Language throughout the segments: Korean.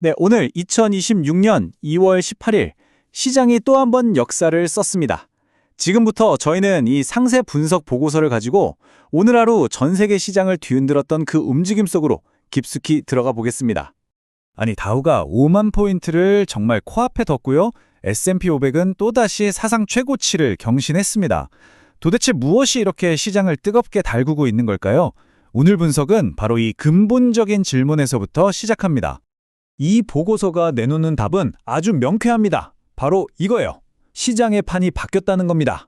네, 오늘 2026년 2월 18일 시장이 또 한 번 역사를 썼습니다. 지금부터 저희는 이 상세 분석 보고서를 가지고 오늘 하루 전 세계 시장을 뒤흔들었던 그 움직임 속으로 깊숙이 들어가 보겠습니다. 아니, 다우가 5만 포인트를 정말 코앞에 뒀고요. S&P 500은 또다시 사상 최고치를 경신했습니다. 도대체 무엇이 이렇게 시장을 뜨겁게 달구고 있는 걸까요? 오늘 분석은 바로 이 근본적인 질문에서부터 시작합니다. 이 보고서가 내놓는 답은 아주 명쾌합니다. 바로 이거예요. 시장의 판이 바뀌었다는 겁니다.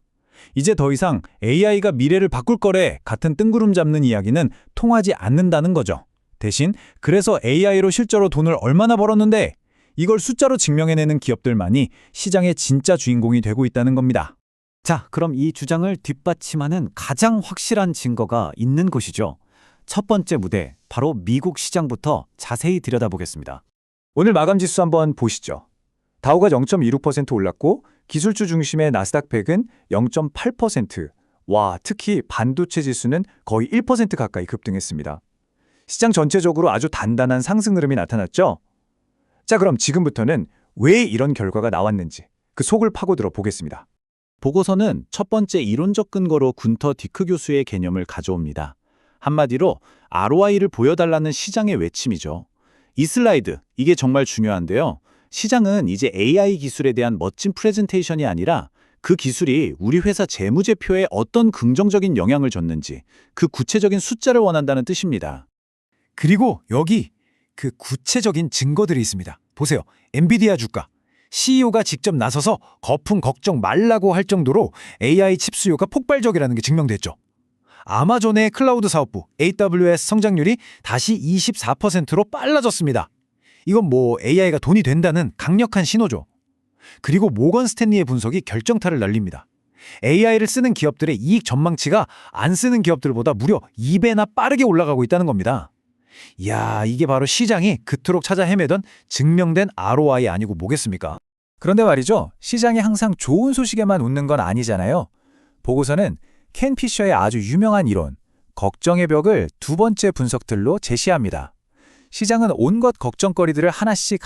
이제 더 이상 AI가 미래를 바꿀 거래 같은 뜬구름 잡는 이야기는 통하지 않는다는 거죠. 대신 그래서 AI로 실제로 돈을 얼마나 벌었는데 이걸 숫자로 증명해내는 기업들만이 시장의 진짜 주인공이 되고 있다는 겁니다. 자, 그럼 이 주장을 뒷받침하는 가장 확실한 증거가 있는 곳이죠. 첫 번째 무대, 바로 미국 시장부터 자세히 들여다보겠습니다. 오늘 마감 지수 한번 보시죠. 다우가 0.26% 올랐고 기술주 중심의 나스닥 100은 0.8%. 와, 특히 반도체 지수는 거의 1% 가까이 급등했습니다. 시장 전체적으로 아주 단단한 상승 흐름이 나타났죠? 자, 그럼 지금부터는 왜 이런 결과가 나왔는지 그 속을 파고들어 보겠습니다. 보고서는 첫 번째 이론적 근거로 군터 디크 교수의 개념을 가져옵니다. 한마디로 ROI를 보여달라는 시장의 외침이죠. 이 슬라이드, 이게 정말 중요한데요. 시장은 이제 AI 기술에 대한 멋진 프레젠테이션이 아니라 그 기술이 우리 회사 재무제표에 어떤 긍정적인 영향을 줬는지 그 구체적인 숫자를 원한다는 뜻입니다. 그리고 여기 그 구체적인 증거들이 있습니다. 보세요. 엔비디아 주가. CEO가 직접 나서서 거품 걱정 말라고 할 정도로 AI 칩 수요가 폭발적이라는 게 증명됐죠. 아마존의 클라우드 사업부 AWS 성장률이 다시 24%로 빨라졌습니다. 이건 뭐 AI가 돈이 된다는 강력한 신호죠. 그리고 모건 스탠리의 분석이 결정타를 날립니다. AI를 쓰는 기업들의 이익 전망치가 안 쓰는 기업들보다 무려 2배나 빠르게 올라가고 있다는 겁니다. 이야, 이게 바로 시장이 그토록 찾아 헤매던 증명된 ROI 아니고 뭐겠습니까? 그런데 말이죠. 시장이 항상 좋은 소식에만 웃는 건 아니잖아요. 보고서는 켄 피셔의 아주 유명한 이론, 걱정의 벽을 두 번째 분석들로 제시합니다. 시장은 온갖 걱정거리들을 하나씩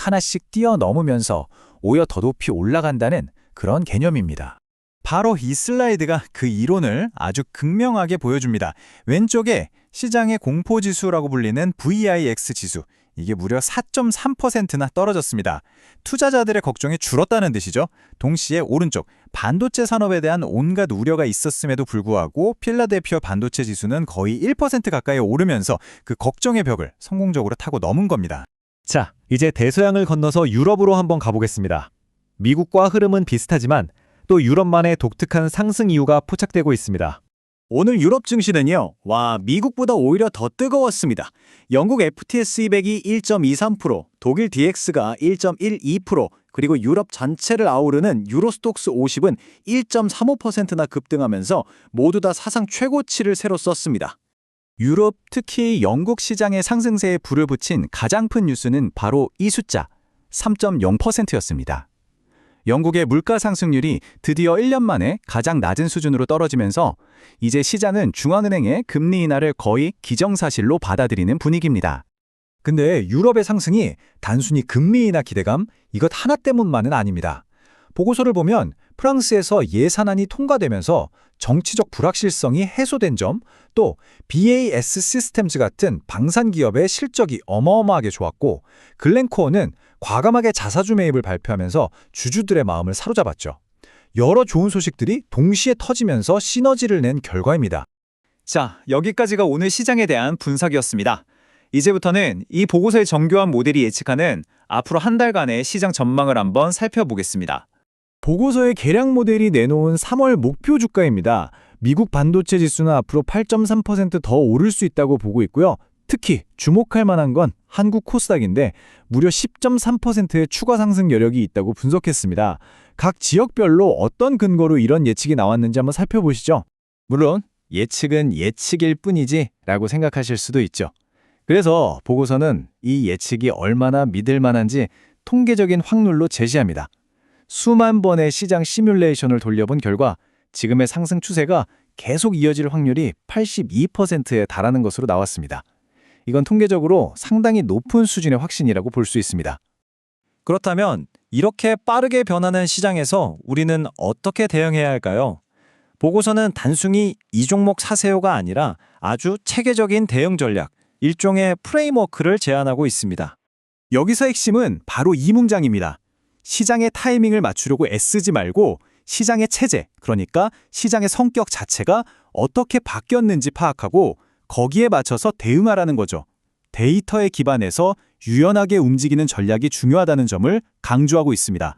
뛰어넘으면서 오히려 더 높이 올라간다는 그런 개념입니다. 바로 이 슬라이드가 그 이론을 아주 극명하게 보여줍니다. 왼쪽에 시장의 공포지수라고 불리는 VIX 지수, 이게 무려 4.3%나 떨어졌습니다. 투자자들의 걱정이 줄었다는 뜻이죠. 동시에 오른쪽 반도체 산업에 대한 온갖 우려가 있었음에도 불구하고 필라델피아 반도체 지수는 거의 1% 가까이 오르면서 그 걱정의 벽을 성공적으로 타고 넘은 겁니다. 자, 이제 대서양을 건너서 유럽으로 한번 가보겠습니다. 미국과 흐름은 비슷하지만 또 유럽만의 독특한 상승 이유가 포착되고 있습니다. 오늘 유럽 증시는요, 미국보다 오히려 더 뜨거웠습니다. 영국 FTSE 200이 1.23%, 독일 DX가 1.12%, 그리고 유럽 전체를 아우르는 유로스톡스 50은 1.35%나 급등하면서 모두 다 사상 최고치를 새로 썼습니다. 유럽, 특히 영국 시장의 상승세에 불을 붙인 가장 큰 뉴스는 바로 이 숫자, 3.0%였습니다. 영국의 물가 상승률이 드디어 1년 만에 가장 낮은 수준으로 떨어지면서 이제 시장은 중앙은행의 금리 인하를 거의 기정사실로 받아들이는 분위기입니다. 근데 유럽의 상승이 단순히 금리 인하 기대감, 이것 하나 때문만은 아닙니다. 보고서를 보면 프랑스에서 예산안이 통과되면서 정치적 불확실성이 해소된 점, 또 BAS 시스템즈 같은 방산 기업의 실적이 어마어마하게 좋았고, 글렌코어는 과감하게 자사주 매입을 발표하면서 주주들의 마음을 사로잡았죠. 여러 좋은 소식들이 동시에 터지면서 시너지를 낸 결과입니다. 자, 여기까지가 오늘 시장에 대한 분석이었습니다. 이제부터는 이 보고서의 정교한 모델이 예측하는 앞으로 한 달간의 시장 전망을 한번 살펴보겠습니다. 보고서의 계량 모델이 내놓은 3월 목표 주가입니다. 미국 반도체 지수는 앞으로 8.3% 더 오를 수 있다고 보고 있고요. 특히 주목할 만한 건 한국 코스닥인데 무려 10.3%의 추가 상승 여력이 있다고 분석했습니다. 각 지역별로 어떤 근거로 이런 예측이 나왔는지 한번 살펴보시죠. 물론 예측은 예측일 뿐이지 라고 생각하실 수도 있죠. 그래서 보고서는 이 예측이 얼마나 믿을 만한지 통계적인 확률로 제시합니다. 수만 번의 시장 시뮬레이션을 돌려본 결과 지금의 상승 추세가 계속 이어질 확률이 82%에 달하는 것으로 나왔습니다. 이건 통계적으로 상당히 높은 수준의 확신이라고 볼 수 있습니다. 그렇다면 이렇게 빠르게 변하는 시장에서 우리는 어떻게 대응해야 할까요? 보고서는 단순히 이 종목 사세요가 아니라 아주 체계적인 대응 전략, 일종의 프레임워크를 제안하고 있습니다. 여기서 핵심은 바로 이 문장입니다. 시장의 타이밍을 맞추려고 애쓰지 말고 시장의 체제, 그러니까 시장의 성격 자체가 어떻게 바뀌었는지 파악하고 거기에 맞춰서 대응하라는 거죠. 데이터에 기반해서 유연하게 움직이는 전략이 중요하다는 점을 강조하고 있습니다.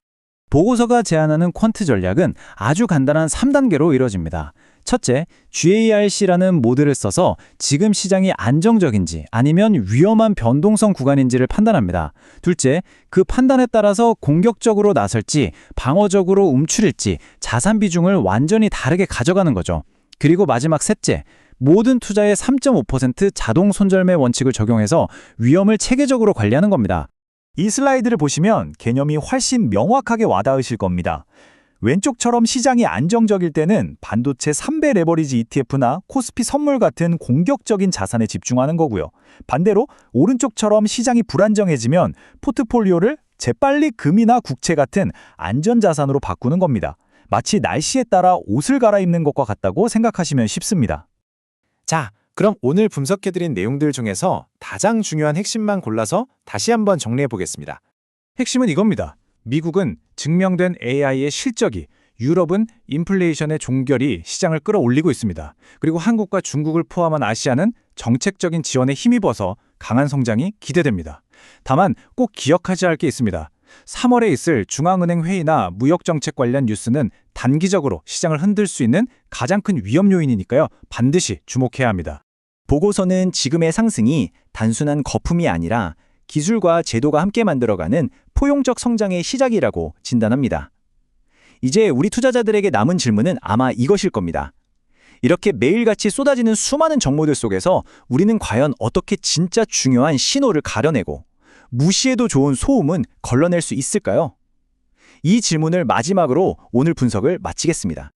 보고서가 제안하는 퀀트 전략은 아주 간단한 3단계로 이루어집니다. 첫째, GARC라는 모델을 써서 지금 시장이 안정적인지 아니면 위험한 변동성 구간인지를 판단합니다. 둘째, 그 판단에 따라서 공격적으로 나설지 방어적으로 움츠릴지 자산 비중을 완전히 다르게 가져가는 거죠. 그리고 마지막 셋째, 모든 투자의 3.5% 자동 손절매 원칙을 적용해서 위험을 체계적으로 관리하는 겁니다. 이 슬라이드를 보시면 개념이 훨씬 명확하게 와닿으실 겁니다. 왼쪽처럼 시장이 안정적일 때는 반도체 3배 레버리지 ETF나 코스피 선물 같은 공격적인 자산에 집중하는 거고요. 반대로 오른쪽처럼 시장이 불안정해지면 포트폴리오를 재빨리 금이나 국채 같은 안전자산으로 바꾸는 겁니다. 마치 날씨에 따라 옷을 갈아입는 것과 같다고 생각하시면 쉽습니다. 자, 그럼 오늘 분석해드린 내용들 중에서 가장 중요한 핵심만 골라서 다시 한번 정리해 보겠습니다. 핵심은 이겁니다. 미국은 증명된 AI의 실적이, 유럽은 인플레이션의 종결이 시장을 끌어올리고 있습니다. 그리고 한국과 중국을 포함한 아시아는 정책적인 지원에 힘입어서 강한 성장이 기대됩니다. 다만 꼭 기억하지 할 게 있습니다. 3월에 있을 중앙은행 회의나 무역정책 관련 뉴스는 단기적으로 시장을 흔들 수 있는 가장 큰 위험 요인이니까요. 반드시 주목해야 합니다. 보고서는 지금의 상승이 단순한 거품이 아니라 기술과 제도가 함께 만들어가는 포용적 성장의 시작이라고 진단합니다. 이제 우리 투자자들에게 남은 질문은 아마 이것일 겁니다. 이렇게 매일같이 쏟아지는 수많은 정보들 속에서 우리는 과연 어떻게 진짜 중요한 신호를 가려내고 무시해도 좋은 소음은 걸러낼 수 있을까요? 이 질문을 마지막으로 오늘 분석을 마치겠습니다.